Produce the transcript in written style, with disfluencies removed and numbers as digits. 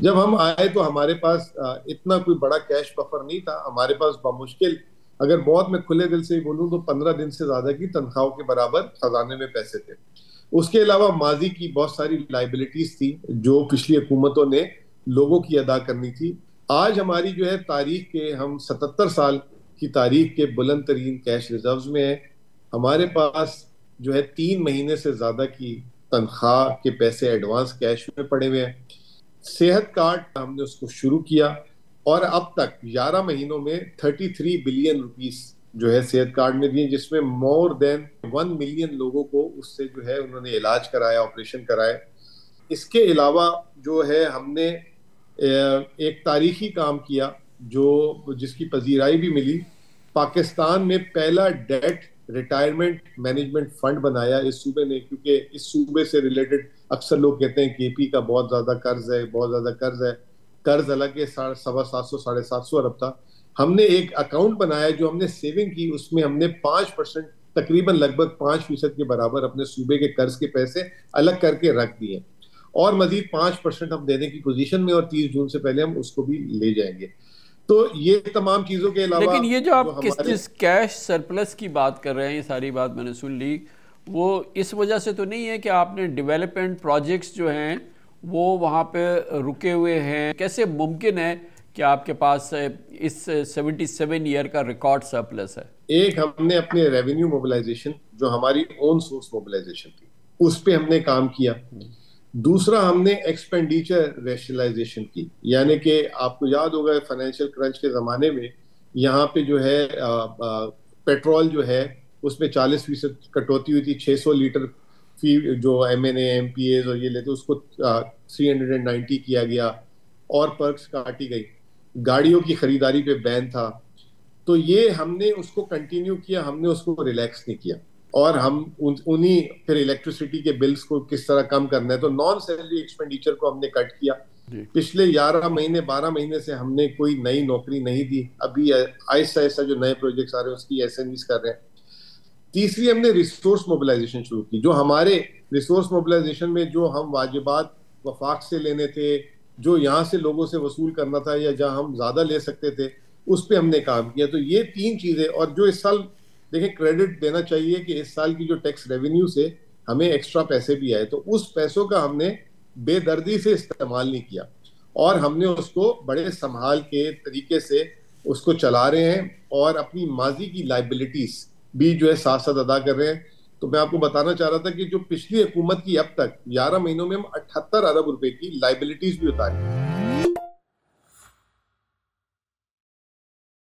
जब हम आए तो हमारे पास इतना कोई बड़ा कैश बफर नहीं था। हमारे पास बमुश्किल, अगर बहुत मैं खुले दिल से ही बोलूं तो 15 दिन से ज्यादा की तनख्वाहों के बराबर खजाने में पैसे थे। उसके अलावा माजी की बहुत सारी लाइबिलिटीज थी जो पिछली हुकूमतों ने लोगों की अदा करनी थी। आज हमारी जो है तारीख के, हम 77 साल की तारीख के बुलंद तरीन कैश रिजर्व में है। हमारे पास जो है 3 महीने से ज्यादा की तनख्वाह के पैसे एडवांस कैश में पड़े हुए हैं। सेहत कार्ड हमने उसको शुरू किया और अब तक 11 महीनों में 33 बिलियन रुपीस जो है सेहत कार्ड में दिए, जिसमें मोर देन 1 मिलियन लोगों को उससे जो है उन्होंने इलाज कराया, ऑपरेशन कराया। इसके अलावा जो है हमने एक तारीखी काम किया जो जिसकी पजीराई भी मिली। पाकिस्तान में पहला डेट रिटायरमेंट मैनेजमेंट फंड बनाया इस सूबे ने, क्योंकि इस सूबे से रिलेटेड अक्सर लोग कहते हैं केपी का बहुत ज्यादा कर्ज है, बहुत ज्यादा कर्ज है। कर्ज हालांकि 750 750 अरब था। हमने एक अकाउंट बनाया जो हमने सेविंग की, उसमें हमने 5%, तकरीबन लगभग 5% के बराबर अपने सूबे के कर्ज के पैसे अलग करके रख दिए और मजीद 5% हम देने की पोजीशन में, और 30 जून से पहले हम उसको भी ले जाएंगे। तो ये तमाम चीजों के अलावा लेकिन ये जो जो आप किस हमारे, जिस कैश सरप्लस की बात कर रहे हैं, ये सारी बात मैंने सुन ली, वो इस वजह से तो नहीं है कि आपने डेवलपमेंट प्रोजेक्ट्स जो हैं वो वहाँ पे रुके हुए हैं? कैसे मुमकिन है कि आपके पास इस 77 ईयर का रिकॉर्ड सरप्लस है? एक हमने अपने रेवेन्यू मोबिलाइजेशन, जो हमारी ओन सोर्स मोबिलाइजेशन थी, उस पे हमने काम किया। दूसरा हमने एक्सपेंडिचर रेशनलाइजेशन की, यानी कि आपको याद होगा फाइनेंशियल क्रंच के जमाने में यहाँ पे जो है पेट्रोल जो है उसमें 40% कटौती हुई थी। 600 लीटर फी जो एमएनए एमपीए और ये लेते उसको 390 किया गया और पर्क्स काटी गई। गाड़ियों की खरीदारी पे बैन था, तो ये हमने उसको कंटिन्यू किया, हमने उसको रिलैक्स नहीं किया। और हम उन्हीं फिर इलेक्ट्रिसिटी के बिल्स को किस तरह कम करना है, तो नॉन सैलरी एक्सपेंडिचर को हमने कट किया। जी। पिछले 11 महीने 12 महीने से हमने कोई नई नौकरी नहीं दी। अभी आहिस्ता आहिस्ता जो नए प्रोजेक्ट्स आ रहे हैं उसकी एसएमईज कर रहे हैं। तीसरी हमने रिसोर्स मोबिलाइजेशन शुरू की। जो हमारे रिसोर्स मोबिलाइजेशन में जो हम वाजिबात वफाक से लेने थे, जो यहाँ से लोगों से वसूल करना था या जहाँ हम ज्यादा ले सकते थे, उस पर हमने काम किया। तो ये 3 चीजें, और जो इस साल देखें क्रेडिट देना चाहिए कि इस साल की जो टैक्स रेवेन्यू से हमें एक्स्ट्रा पैसे भी आए, तो उस पैसों का हमने बेदर्दी से इस्तेमाल नहीं किया और हमने उसको बड़े संभाल के तरीके से उसको चला रहे हैं और अपनी माजी की लाइबिलिटीज भी जो है साथ साथ अदा कर रहे हैं। तो मैं आपको बताना चाह रहा था कि जो पिछली हुकूमत की अब तक 11 महीनों में हम 78 अरब रुपए की लाइबिलिटीज भी उतारी।